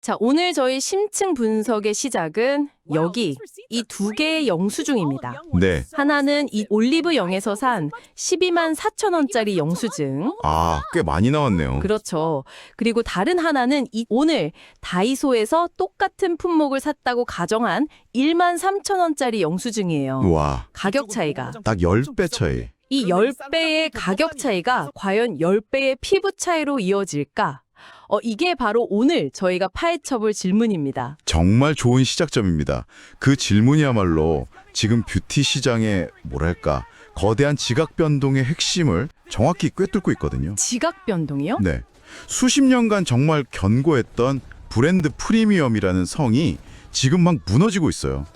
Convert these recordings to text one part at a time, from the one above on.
자, 오늘 저희 심층 분석의 시작은 여기 이 두 개의 영수증입니다. 네. 하나는 이 올리브영에서 산 12만 4천 원짜리 영수증. 아, 꽤 많이 나왔네요. 그렇죠. 그리고 다른 하나는 오늘 다이소에서 똑같은 품목을 샀다고 가정한 1만 3천 원짜리 영수증이에요. 와, 가격 차이가. 딱 10배 차이. 이 10배의 가격 차이가 과연 10배의 피부 차이로 이어질까? 이게 바로 오늘 저희가 파헤쳐볼 질문입니다. 정말 좋은 시작점입니다. 그 질문이야말로 지금 뷰티 시장의 뭐랄까 거대한 지각 변동의 핵심을 정확히 꿰뚫고 있거든요. 지각 변동이요? 네. 수십 년간 정말 견고했던 브랜드 프리미엄이라는 성이 지금 막 무너지고 있어요.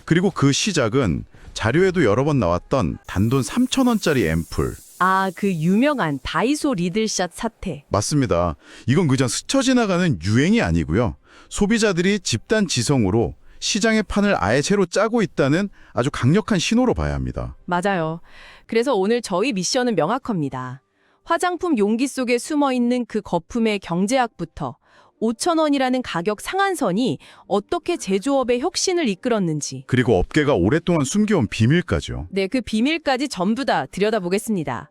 그리고 그 시작은 자료에도 여러 번 나왔던 단돈 3,000원짜리 앰플. 아, 그 유명한 다이소 리들샷 사태. 맞습니다. 이건 그냥 스쳐 지나가는 유행이 아니고요. 소비자들이 집단 지성으로 시장의 판을 아예 새로 짜고 있다는 아주 강력한 신호로 봐야 합니다. 맞아요. 그래서 오늘 저희 미션은 명확합니다. 화장품 용기 속에 숨어있는 그 거품의 경제학부터 5,000원이라는 가격 상한선이 어떻게 제조업의 혁신을 이끌었는지. 그리고 업계가 오랫동안 숨겨온 비밀까지요. 네, 그 비밀까지 전부 다 들여다보겠습니다.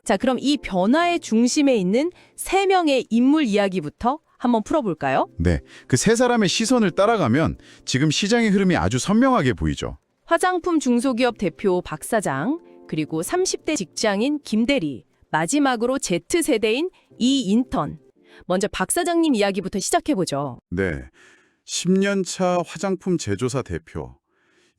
자, 그럼 이 변화의 중심에 있는 세 명의 인물 이야기부터 한번 풀어볼까요? 네, 그 세 사람의 시선을 따라가면 지금 시장의 흐름이 아주 선명하게 보이죠. 화장품 중소기업 대표 박 사장, 그리고 30대 직장인 김 대리, 마지막으로 Z세대인 이 인턴. 먼저 박 사장님 이야기부터 시작해보죠. 네, 10년 차 화장품 제조사 대표.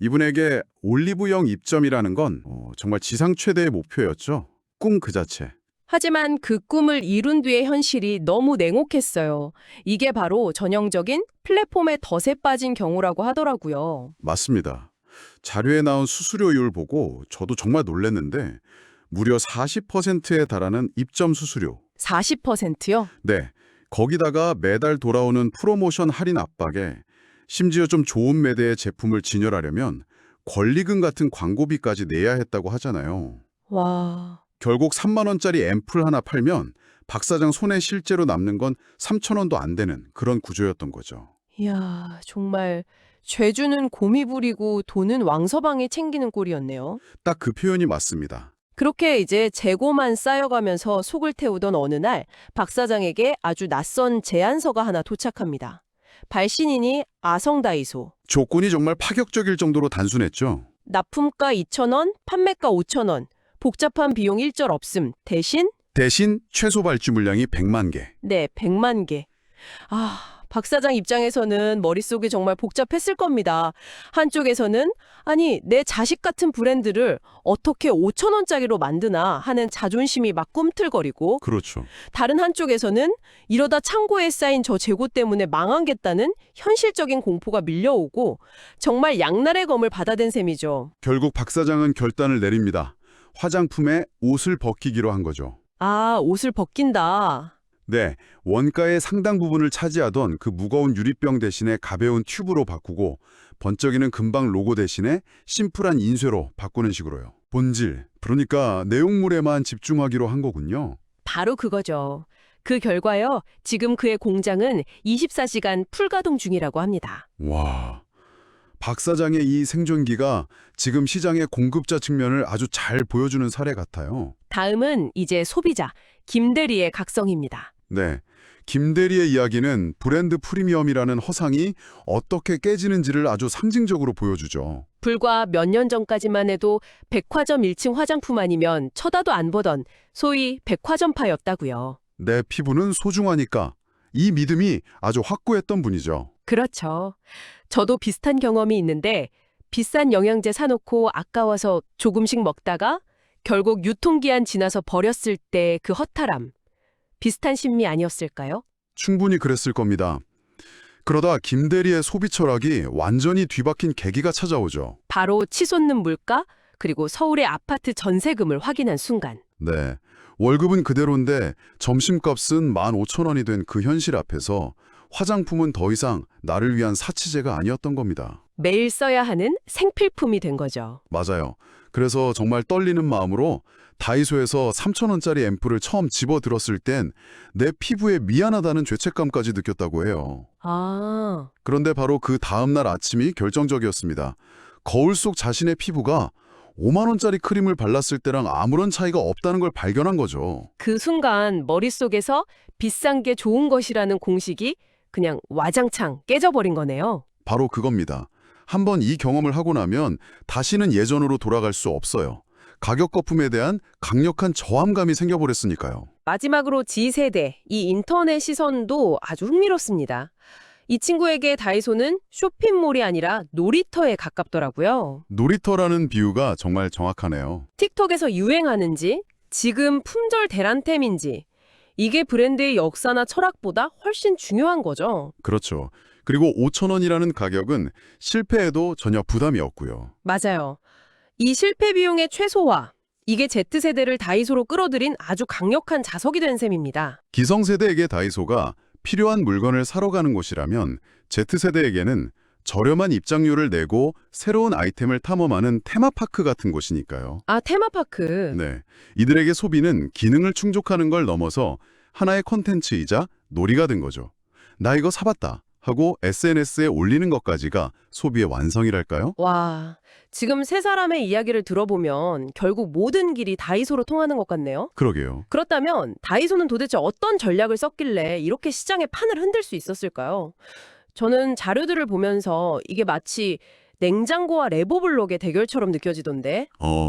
이분에게 올리브영 입점이라는 건 정말 지상 최대의 목표였죠. 꿈 그 자체. 하지만 그 꿈을 이룬 뒤의 현실이 너무 냉혹했어요. 이게 바로 전형적인 플랫폼의 덫에 빠진 경우라고 하더라고요. 맞습니다. 자료에 나온 수수료율 보고 저도 정말 놀랐는데 무려 40%에 달하는 입점 수수료. 40%요? 네, 거기다가 매달 돌아오는 프로모션 할인 압박에 심지어 좀 좋은 매대의 제품을 진열하려면 권리금 같은 광고비까지 내야 했다고 하잖아요. 와... 결국 3만 원짜리 앰플 하나 팔면 박 사장 손에 실제로 남는 건 3천 원도 안 되는 그런 구조였던 거죠. 이야, 정말 죄주는 곰이 부리고 돈은 왕서방이 챙기는 꼴이었네요. 딱 그 표현이 맞습니다. 그렇게 이제 재고만 쌓여가면서 속을 태우던 어느 날 박 사장에게 아주 낯선 제안서가 하나 도착합니다. 발신인이 아성다이소. 조건이 정말 파격적일 정도로 단순했죠. 납품가 2,000원, 판매가 5,000원. 복잡한 비용 일절 없음. 대신 최소 발주 물량이 100만 개. 네, 100만 개. 아, 박 사장 입장에서는 머릿속이 정말 복잡했을 겁니다. 한쪽에서는 아니, 내 자식 같은 브랜드를 어떻게 5,000원짜리로 만드나 하는 자존심이 막 꿈틀거리고, 그렇죠. 다른 한쪽에서는 이러다 창고에 쌓인 저 재고 때문에 망하겠다는 현실적인 공포가 밀려오고 정말 양날의 검을 받아댄 셈이죠. 결국 박 사장은 결단을 내립니다. 화장품에 옷을 벗기기로 한 거죠. 아, 옷을 벗긴다. 네, 원가의 상당 부분을 차지하던 그 무거운 유리병 대신에 가벼운 튜브로 바꾸고 번쩍이는 금방 로고 대신에 심플한 인쇄로 바꾸는 식으로요. 본질, 그러니까 내용물에만 집중하기로 한 거군요. 바로 그거죠. 그 결과요, 지금 그의 공장은 24시간 풀가동 중이라고 합니다. 와, 박 사장의 이 생존기가 지금 시장의 공급자 측면을 아주 잘 보여주는 사례 같아요. 다음은 이제 소비자, 김 대리의 각성입니다. 네, 김 대리의 이야기는 브랜드 프리미엄이라는 허상이 어떻게 깨지는지를 아주 상징적으로 보여주죠. 불과 몇 년 전까지만 해도 백화점 1층 화장품 아니면 쳐다도 안 보던 소위 백화점파였다고요. 내 피부는 소중하니까 이 믿음이 아주 확고했던 분이죠. 그렇죠. 저도 비슷한 경험이 있는데 비싼 영양제 사놓고 아까워서 조금씩 먹다가 결국 유통기한 지나서 버렸을 때 그 허탈함. 비슷한 심리 아니었을까요? 충분히 그랬을 겁니다. 그러다 김 대리의 소비 철학이 완전히 뒤바뀐 계기가 찾아오죠. 바로 치솟는 물가, 그리고 서울의 아파트 전세금을 확인한 순간. 네, 월급은 그대로인데 점심값은 15,000원이 된 그 현실 앞에서 화장품은 더 이상 나를 위한 사치제가 아니었던 겁니다. 매일 써야 하는 생필품이 된 거죠. 맞아요. 그래서 정말 떨리는 마음으로 다이소에서 3,000원짜리 앰플을 처음 집어들었을 땐 내 피부에 미안하다는 죄책감까지 느꼈다고 해요. 아, 그런데 바로 그 다음날 아침이 결정적이었습니다. 거울 속 자신의 피부가 5만 원짜리 크림을 발랐을 때랑 아무런 차이가 없다는 걸 발견한 거죠. 그 순간 머릿속에서 비싼 게 좋은 것이라는 공식이 그냥 와장창 깨져버린 거네요. 바로 그겁니다. 한번 이 경험을 하고 나면 다시는 예전으로 돌아갈 수 없어요. 가격 거품에 대한 강력한 저항감이 생겨버렸으니까요. 마지막으로 G세대, 이 인터넷 시선도 아주 흥미롭습니다. 이 친구에게 다이소는 쇼핑몰이 아니라 놀이터에 가깝더라고요. 놀이터라는 비유가 정말 정확하네요. 틱톡에서 유행하는지, 지금 품절 대란템인지, 이게 브랜드의 역사나 철학보다 훨씬 중요한 거죠. 그렇죠. 그리고 5,000원이라는 가격은 실패해도 전혀 부담이 없고요. 맞아요. 이 실패 비용의 최소화, 이게 Z세대를 다이소로 끌어들인 아주 강력한 자석이 된 셈입니다. 기성세대에게 다이소가 필요한 물건을 사러 가는 곳이라면 Z세대에게는 저렴한 입장료를 내고 새로운 아이템을 탐험하는 테마파크 같은 곳이니까요. 아, 테마파크. 네, 이들에게 소비는 기능을 충족하는 걸 넘어서 하나의 콘텐츠이자 놀이가 된 거죠. 나 이거 사봤다 하고 SNS에 올리는 것까지가 소비의 완성이랄까요? 와, 지금 세 사람의 이야기를 들어보면 결국 모든 길이 다이소로 통하는 것 같네요. 그러게요. 그렇다면 다이소는 도대체 어떤 전략을 썼길래 이렇게 시장의 판을 흔들 수 있었을까요? 저는 자료들을 보면서 이게 마치 냉장고와 레고블록의 대결처럼 느껴지던데.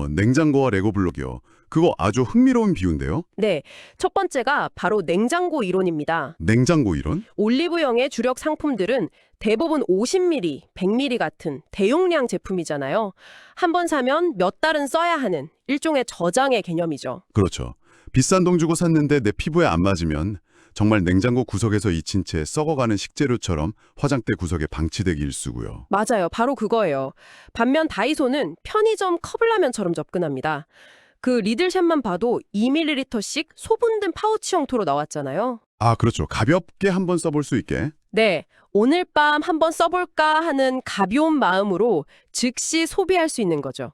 냉장고와 레고블록이요. 그거 아주 흥미로운 비유인데요. 네, 첫 번째가 바로 냉장고 이론입니다. 냉장고 이론? 올리브영의 주력 상품들은 대부분 50ml, 100ml 같은 대용량 제품이잖아요. 한 번 사면 몇 달은 써야 하는 일종의 저장의 개념이죠. 그렇죠. 비싼 돈 주고 샀는데 내 피부에 안 맞으면 정말 냉장고 구석에서 잊힌 채 썩어가는 식재료처럼 화장대 구석에 방치되기 일쑤고요. 맞아요. 바로 그거예요. 반면 다이소는 편의점 컵라면처럼 접근합니다. 그 리들샷만 봐도 2ml씩 소분된 파우치 형태로 나왔잖아요. 아, 그렇죠. 가볍게 한번 써볼 수 있게. 네, 오늘 밤 한번 써볼까 하는 가벼운 마음으로 즉시 소비할 수 있는 거죠.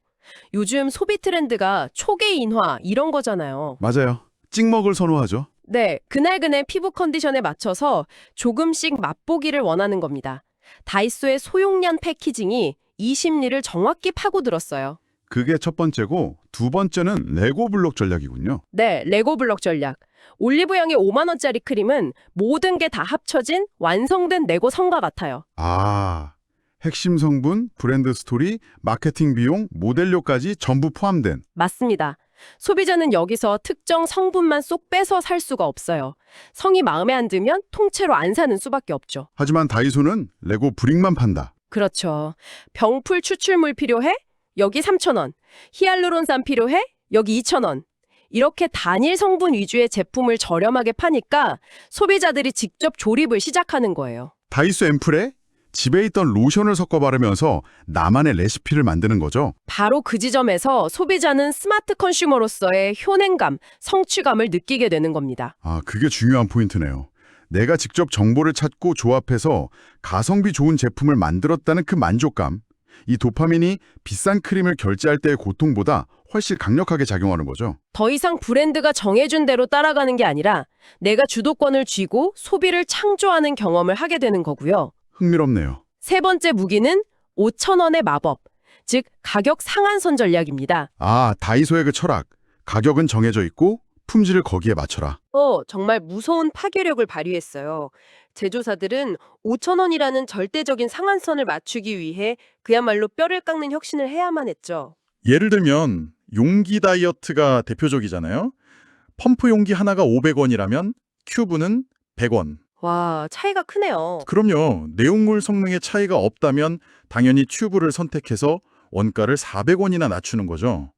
요즘 소비 트렌드가 초계 인화 이런 거잖아요. 맞아요. 찍먹을 선호하죠. 네, 그날그날 피부 컨디션에 맞춰서 조금씩 맛보기를 원하는 겁니다. 다이소의 소용량 패키징이 이 심리를 정확히 파고들었어요. 그게 첫 번째고 두 번째는 레고블록 전략이군요. 네, 레고블록 전략. 올리브영의 5만 원짜리 크림은 모든 게 다 합쳐진 완성된 레고 성과 같아요. 아, 핵심 성분, 브랜드 스토리, 마케팅 비용, 모델료까지 전부 포함된. 맞습니다. 소비자는 여기서 특정 성분만 쏙 빼서 살 수가 없어요. 성이 마음에 안 들면 통째로 안 사는 수밖에 없죠. 하지만 다이소는 레고 브릭만 판다. 그렇죠. 병풀 추출물 필요해? 여기 3,000원. 히알루론산 필요해? 여기 2,000원. 이렇게 단일 성분 위주의 제품을 저렴하게 파니까 소비자들이 직접 조립을 시작하는 거예요. 다이소 앰플에 집에 있던 로션을 섞어 바르면서 나만의 레시피를 만드는 거죠. 바로 그 지점에서 소비자는 스마트 컨슈머로서의 효능감, 성취감을 느끼게 되는 겁니다. 아, 그게 중요한 포인트네요. 내가 직접 정보를 찾고 조합해서 가성비 좋은 제품을 만들었다는 그 만족감. 이 도파민이 비싼 크림을 결제할 때의 고통보다 훨씬 강력하게 작용하는 거죠. 더 이상 브랜드가 정해준 대로 따라가는 게 아니라 내가 주도권을 쥐고 소비를 창조하는 경험을 하게 되는 거고요. 흥미롭네요. 세 번째 무기는 5,000원의 마법, 즉 가격 상한선 전략입니다. 아, 다이소의 그 철학. 가격은 정해져 있고 품질을 거기에 맞춰라. 정말 무서운 파괴력을 발휘했어요. 제조사들은 5,000원이라는 절대적인 상한선을 맞추기 위해 그야말로 뼈를 깎는 혁신을 해야만 했죠. 예를 들면 용기 다이어트가 대표적이잖아요. 펌프 용기 하나가 500원이라면 큐브는 100원. 와, 차이가 크네요. 그럼요. 내용물 성능에 차이가 없다면 당연히 튜브를 선택해서 원가를 400원이나 낮추는 거죠.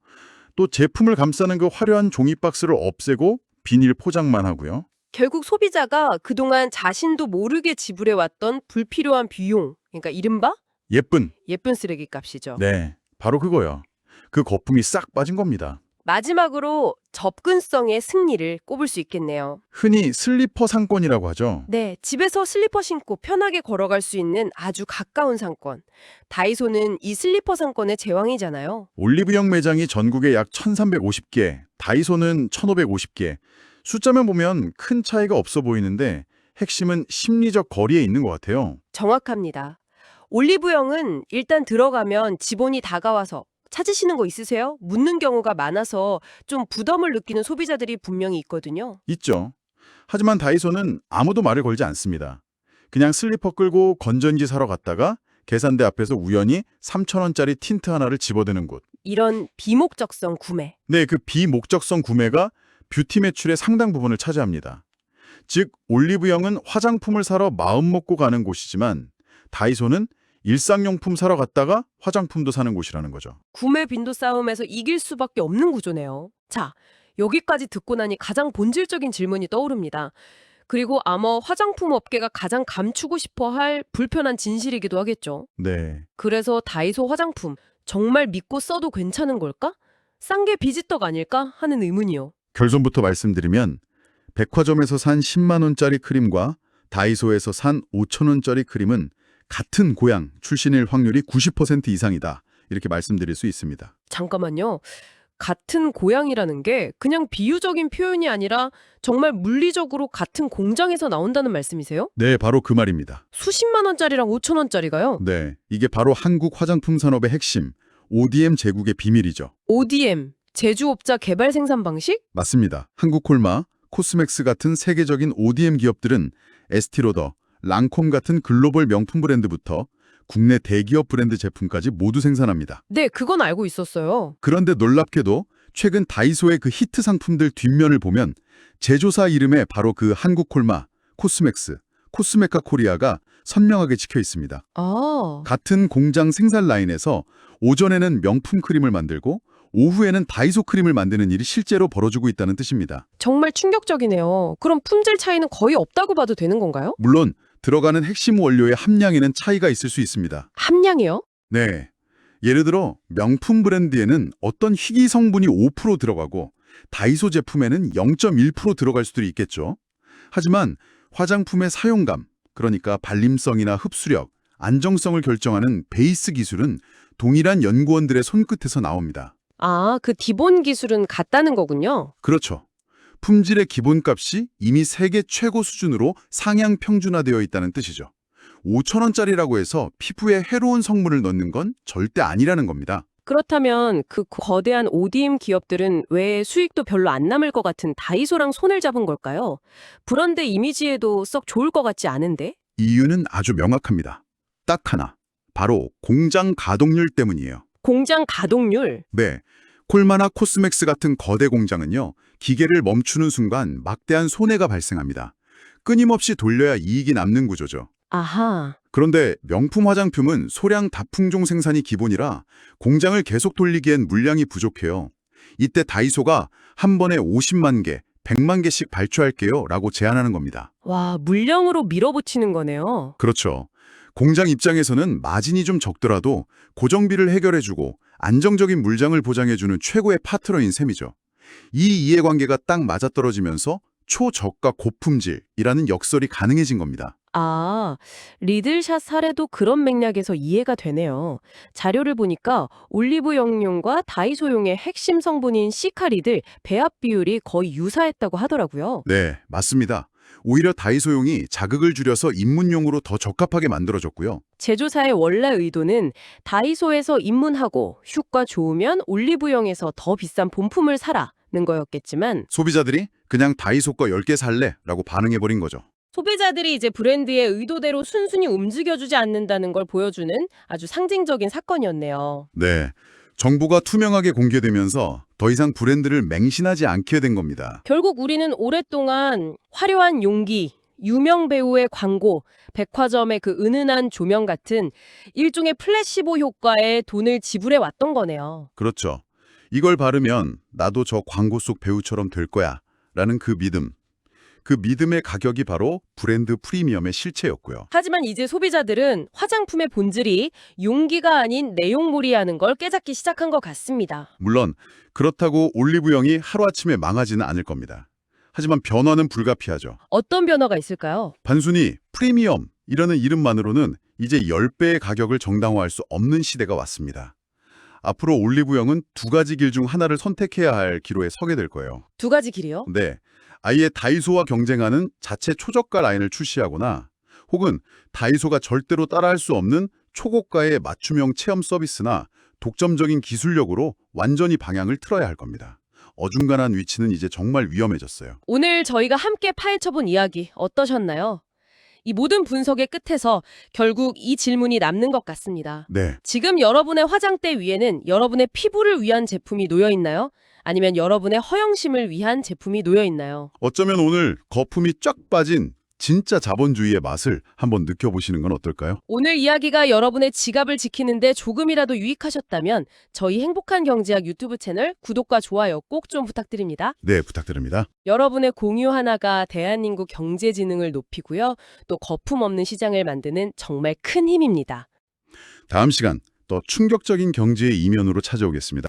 또 제품을 감싸는 그 화려한 종이 박스를 없애고 비닐 포장만 하고요. 결국 소비자가 그동안 자신도 모르게 지불해왔던 불필요한 비용, 그러니까 이른바 예쁜. 예쁜 쓰레기 값이죠. 네, 바로 그거요. 그 거품이 싹 빠진 겁니다. 마지막으로 접근성의 승리를 꼽을 수 있겠네요. 흔히 슬리퍼 상권이라고 하죠. 네, 집에서 슬리퍼 신고 편하게 걸어갈 수 있는 아주 가까운 상권. 다이소는 이 슬리퍼 상권의 제왕이잖아요. 올리브영 매장이 전국에 약 1350개, 다이소는 1550개. 숫자만 보면 큰 차이가 없어 보이는데 핵심은 심리적 거리에 있는 것 같아요. 정확합니다. 올리브영은 일단 들어가면 직원이 다가와서 찾으시는 거 있으세요? 묻는 경우가 많아서 좀 부담을 느끼는 소비자들이 분명히 있거든요. 있죠. 하지만 다이소는 아무도 말을 걸지 않습니다. 그냥 슬리퍼 끌고 건전지 사러 갔다가 계산대 앞에서 우연히 3,000원짜리 틴트 하나를 집어드는 곳. 이런 비목적성 구매. 네, 그 비목적성 구매가 뷰티 매출의 상당 부분을 차지합니다. 즉, 올리브영은 화장품을 사러 마음 먹고 가는 곳이지만 다이소는 일상용품 사러 갔다가 화장품도 사는 곳이라는 거죠. 구매 빈도 싸움에서 이길 수밖에 없는 구조네요. 자, 여기까지 듣고 나니 가장 본질적인 질문이 떠오릅니다. 그리고 아마 화장품 업계가 가장 감추고 싶어 할 불편한 진실이기도 하겠죠. 네, 그래서 다이소 화장품 정말 믿고 써도 괜찮은 걸까? 싼 게 비지떡 아닐까 하는 의문이요. 결론부터 말씀드리면 백화점에서 산 10만 원짜리 크림과 다이소에서 산 5천 원짜리 크림은 같은 고양 출신일 확률이 90% 이상이다. 이렇게 말씀드릴 수 있습니다. 잠깐만요. 같은 고양이라는 게 그냥 비유적인 표현이 아니라 정말 물리적으로 같은 공장에서 나온다는 말씀이세요? 네, 바로 그 말입니다. 수십만 원짜리랑 5천 원짜리가요? 네, 이게 바로 한국 화장품 산업의 핵심, ODM 제국의 비밀이죠. ODM, 제조업자 개발 생산 방식? 맞습니다. 한국콜마, 코스맥스 같은 세계적인 ODM 기업들은 에스티로더, 랑콤 같은 글로벌 명품 브랜드부터 국내 대기업 브랜드 제품까지 모두 생산합니다. 네, 그건 알고 있었어요. 그런데 놀랍게도 최근 다이소의 그 히트 상품들 뒷면을 보면 제조사 이름에 바로 그 한국콜마, 코스맥스, 코스메카 코리아가 선명하게 찍혀 있습니다. 아, 같은 공장 생산 라인에서 오전에는 명품 크림을 만들고 오후에는 다이소 크림을 만드는 일이 실제로 벌어지고 있다는 뜻입니다. 정말 충격적이네요. 그럼 품질 차이는 거의 없다고 봐도 되는 건가요? 물론 들어가는 핵심 원료의 함량에는 차이가 있을 수 있습니다. 함량이요? 네. 예를 들어 명품 브랜드에는 어떤 희귀 성분이 5% 들어가고 다이소 제품에는 0.1% 들어갈 수도 있겠죠. 하지만 화장품의 사용감, 그러니까 발림성이나 흡수력, 안정성을 결정하는 베이스 기술은 동일한 연구원들의 손끝에서 나옵니다. 아, 그 기본 기술은 같다는 거군요. 그렇죠. 품질의 기본값이 이미 세계 최고 수준으로 상향 평준화되어 있다는 뜻이죠. 5,000원짜리라고 해서 피부에 해로운 성분을 넣는 건 절대 아니라는 겁니다. 그렇다면 그 거대한 ODM 기업들은 왜 수익도 별로 안 남을 것 같은 다이소랑 손을 잡은 걸까요? 브랜드 이미지에도 썩 좋을 것 같지 않은데? 이유는 아주 명확합니다. 딱 하나. 바로 공장 가동률 때문이에요. 공장 가동률. 네. 콜마나 코스맥스 같은 거대 공장은요, 기계를 멈추는 순간 막대한 손해가 발생합니다. 끊임없이 돌려야 이익이 남는 구조죠. 아하. 그런데 명품 화장품은 소량 다품종 생산이 기본이라 공장을 계속 돌리기엔 물량이 부족해요. 이때 다이소가 한 번에 50만 개, 100만 개씩 발주할게요 라고 제안하는 겁니다. 와, 물량으로 밀어붙이는 거네요. 그렇죠. 공장 입장에서는 마진이 좀 적더라도 고정비를 해결해주고 안정적인 물량을 보장해주는 최고의 파트너인 셈이죠. 이 이해관계가 딱 맞아떨어지면서 초저가 고품질이라는 역설이 가능해진 겁니다. 아, 리들샷 사례도 그런 맥락에서 이해가 되네요. 자료를 보니까 올리브영용과 다이소용의 핵심 성분인 시카리들 배합 비율이 거의 유사했다고 하더라고요. 네, 맞습니다. 오히려 다이소용이 자극을 줄여서 입문용으로 더 적합하게 만들어졌고요. 제조사의 원래 의도는 다이소에서 입문하고 효과 좋으면 올리브영에서 더 비싼 본품을 사라는 거였겠지만 소비자들이 그냥 다이소 거 10개 살래? 라고 반응해버린 거죠. 소비자들이 이제 브랜드의 의도대로 순순히 움직여주지 않는다는 걸 보여주는 아주 상징적인 사건이었네요. 네, 정보가 투명하게 공개되면서 더 이상 브랜드를 맹신하지 않게 된 겁니다. 결국 우리는 오랫동안 화려한 용기, 유명 배우의 광고, 백화점의 그 은은한 조명 같은 일종의 플래시보 효과에 돈을 지불해 왔던 거네요. 그렇죠. 이걸 바르면 나도 저 광고 속 배우처럼 될 거야 라는 그 믿음. 그 믿음의 가격이 바로 브랜드 프리미엄의 실체였고요. 하지만 이제 소비자들은 화장품의 본질이 용기가 아닌 내용물이라는 걸 깨닫기 시작한 것 같습니다. 물론 그렇다고 올리브영이 하루아침에 망하지는 않을 겁니다. 하지만 변화는 불가피하죠. 어떤 변화가 있을까요? 단순히 프리미엄이라는 이름만으로는 이제 10배의 가격을 정당화할 수 없는 시대가 왔습니다. 앞으로 올리브영은 두 가지 길 중 하나를 선택해야 할 기로에 서게 될 거예요. 두 가지 길이요? 네, 아예 다이소와 경쟁하는 자체 초저가 라인을 출시하거나 혹은 다이소가 절대로 따라할 수 없는 초고가의 맞춤형 체험 서비스나 독점적인 기술력으로 완전히 방향을 틀어야 할 겁니다. 어중간한 위치는 이제 정말 위험해졌어요. 오늘 저희가 함께 파헤쳐본 이야기 어떠셨나요? 이 모든 분석의 끝에서 결국 이 질문이 남는 것 같습니다. 네, 지금 여러분의 화장대 위에는 여러분의 피부를 위한 제품이 놓여 있나요? 아니면 여러분의 허영심을 위한 제품이 놓여 있나요? 어쩌면 오늘 거품이 쫙 빠진 진짜 자본주의의 맛을 한번 느껴보시는 건 어떨까요? 오늘 이야기가 여러분의 지갑을 지키는데 조금이라도 유익하셨다면 저희 행복한 경제학 유튜브 채널 구독과 좋아요 꼭 좀 부탁드립니다. 네, 부탁드립니다. 여러분의 공유 하나가 대한민국 경제지능을 높이고요. 또 거품 없는 시장을 만드는 정말 큰 힘입니다. 다음 시간 더 충격적인 경제의 이면으로 찾아오겠습니다.